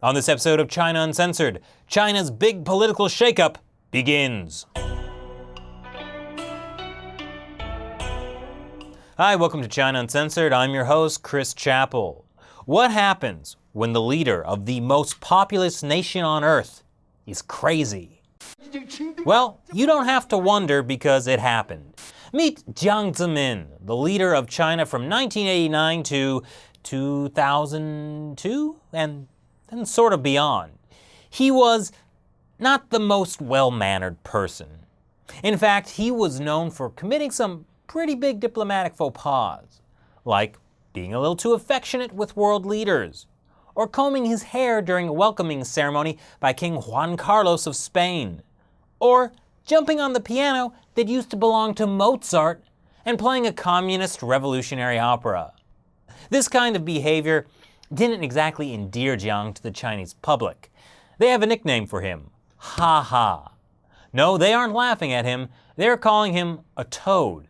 On this episode of China Uncensored, China's big political shakeup begins. Hi, welcome to China Uncensored. I'm your host, Chris Chappell. What happens when the leader of the most populous nation on earth is crazy? Well, you don't have to wonder because it happened. Meet Jiang Zemin, the leader of China from 1989 to 2002 and sort of beyond. He was not the most well-mannered person. In fact, he was known for committing some pretty big diplomatic faux pas, like being a little too affectionate with world leaders, or combing his hair during a welcoming ceremony by King Juan Carlos of Spain, or jumping on the piano that used to belong to Mozart and playing a communist revolutionary opera. This kind of behavior didn't exactly endear Jiang to the Chinese public. They have a nickname for him, Ha Ha. No, they aren't laughing at him, they're calling him a toad.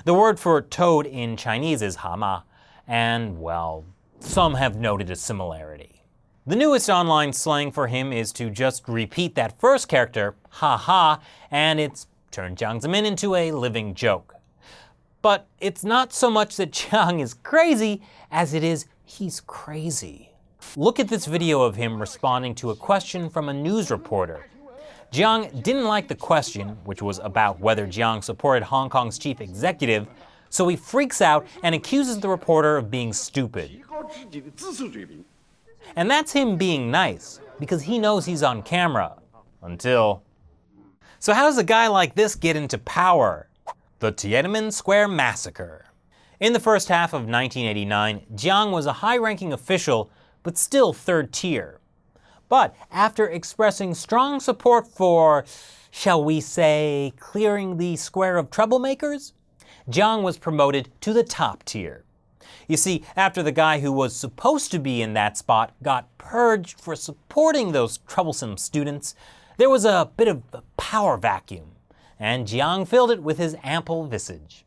The word for toad in Chinese is hama, and well, some have noted a similarity. The newest online slang for him is to just repeat that first character, ha ha, and it's turned Jiang Zemin into a living joke. But it's not so much that Jiang is crazy as it is he's crazy. Look at this video of him responding to a question from a news reporter. Jiang didn't like the question, which was about whether Jiang supported Hong Kong's chief executive, so he freaks out and accuses the reporter of being stupid. And that's him being nice, because he knows he's on camera. Until... So how does a guy like this get into power? The Tiananmen Square Massacre. In the first half of 1989, Jiang was a high-ranking official, but still third tier. But after expressing strong support for, shall we say, clearing the square of troublemakers, Jiang was promoted to the top tier. You see, after the guy who was supposed to be in that spot got purged for supporting those troublesome students, there was a bit of a power vacuum, and Jiang filled it with his ample visage.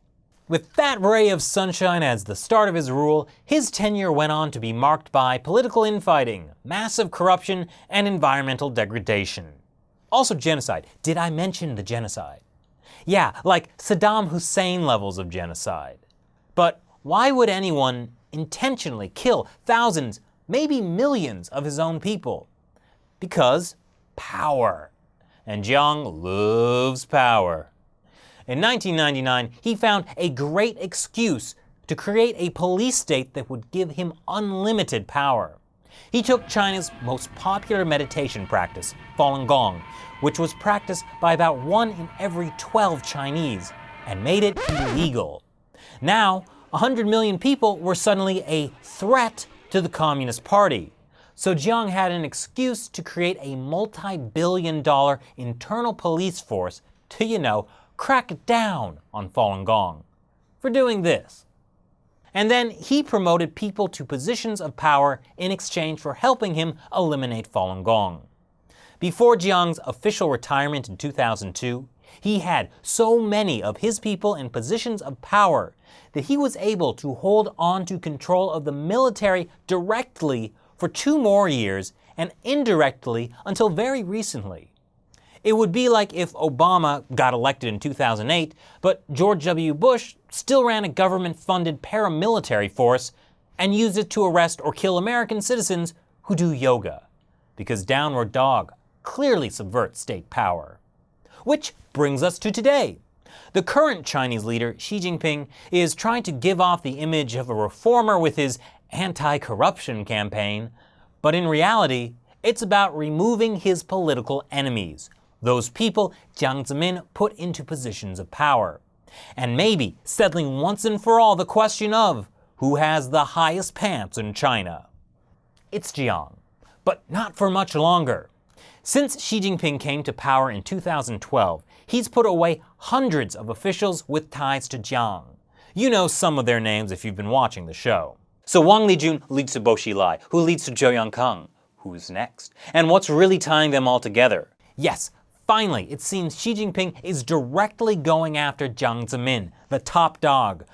With that ray of sunshine as the start of his rule, his tenure went on to be marked by political infighting, massive corruption, and environmental degradation. Also genocide. Did I mention the genocide? Yeah, like Saddam Hussein levels of genocide. But why would anyone intentionally kill thousands, maybe millions of his own people? Because power. And Jiang loves power. In 1999, he found a great excuse to create a police state that would give him unlimited power. He took China's most popular meditation practice, Falun Gong, which was practiced by about 1 in every 12 Chinese, and made it illegal. Now, 100 million people were suddenly a threat to the Communist Party. So Jiang had an excuse to create a multi-billion-dollar internal police force to, crack down on Falun Gong for doing this. And then he promoted people to positions of power in exchange for helping him eliminate Falun Gong. Before Jiang's official retirement in 2002, he had so many of his people in positions of power that he was able to hold on to control of the military directly for 2 more years and indirectly until very recently. It would be like if Obama got elected in 2008, but George W. Bush still ran a government-funded paramilitary force and used it to arrest or kill American citizens who do yoga, because downward dog clearly subverts state power. Which brings us to today. The current Chinese leader, Xi Jinping, is trying to give off the image of a reformer with his anti-corruption campaign, but in reality, it's about removing his political enemies, those people Jiang Zemin put into positions of power, and maybe settling once and for all the question of who has the highest pants in China. It's Jiang, but not for much longer. Since Xi Jinping came to power in 2012, he's put away hundreds of officials with ties to Jiang. You know some of their names if you've been watching the show. So Wang Lijun leads to Bo Xilai, who leads to Zhou Yongkang. Who's next? And what's really tying them all together? Yes, finally, it seems Xi Jinping is directly going after Jiang Zemin, the top dog,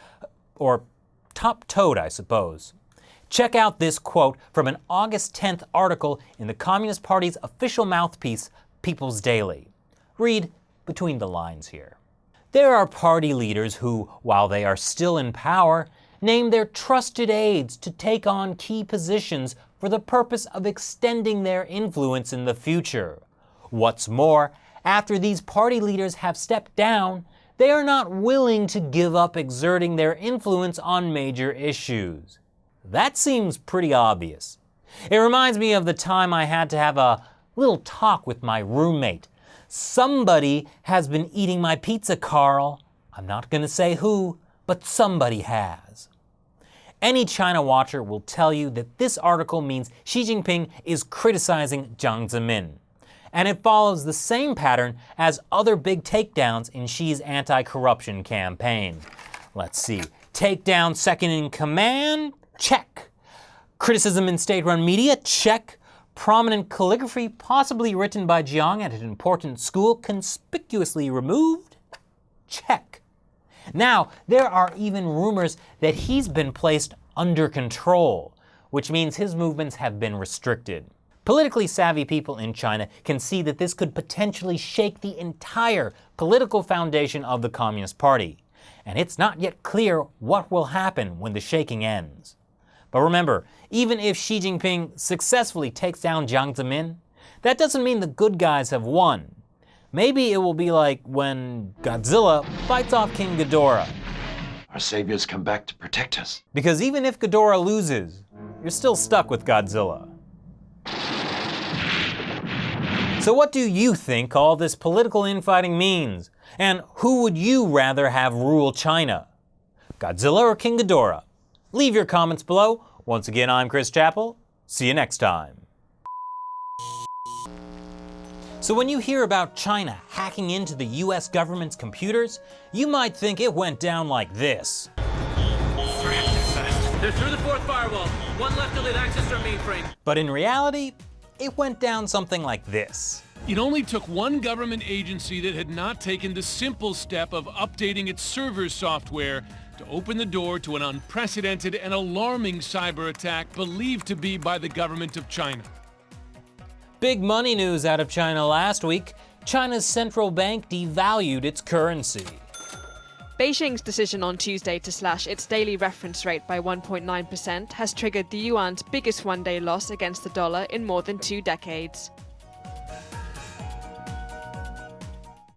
or top toad, I suppose. Check out this quote from an August 10th article in the Communist Party's official mouthpiece, People's Daily. Read between the lines here. There are party leaders who, while they are still in power, name their trusted aides to take on key positions for the purpose of extending their influence in the future. What's more, after these party leaders have stepped down, they are not willing to give up exerting their influence on major issues. That seems pretty obvious. It reminds me of the time I had to have a little talk with my roommate. Somebody has been eating my pizza, Carl. I'm not going to say who, but somebody has. Any China watcher will tell you that this article means Xi Jinping is criticizing Jiang Zemin. And it follows the same pattern as other big takedowns in Xi's anti-corruption campaign. Let's see. Takedown second in command? Check. Criticism in state-run media? Check. Prominent calligraphy, possibly written by Jiang at an important school, conspicuously removed? Check. Now, there are even rumors that he's been placed under control, which means his movements have been restricted. Politically savvy people in China can see that this could potentially shake the entire political foundation of the Communist Party. And it's not yet clear what will happen when the shaking ends. But remember, even if Xi Jinping successfully takes down Jiang Zemin, that doesn't mean the good guys have won. Maybe it will be like when Godzilla fights off King Ghidorah. Our saviors come back to protect us. Because even if Ghidorah loses, you're still stuck with Godzilla. So what do you think all this political infighting means? And who would you rather have rule China? Godzilla or King Ghidorah? Leave your comments below. Once again, I'm Chris Chappell. See you next time. So when you hear about China hacking into the US government's computers, you might think it went down like this. They're through the fourth firewall. One left to lead access to our mainframe. But in reality, it went down something like this. It only took one government agency that had not taken the simple step of updating its server software to open the door to an unprecedented and alarming cyber attack believed to be by the government of China. Big money news out of China last week. China's central bank devalued its currency. Beijing's decision on Tuesday to slash its daily reference rate by 1.9% has triggered the yuan's biggest one-day loss against the dollar in more than 2 decades.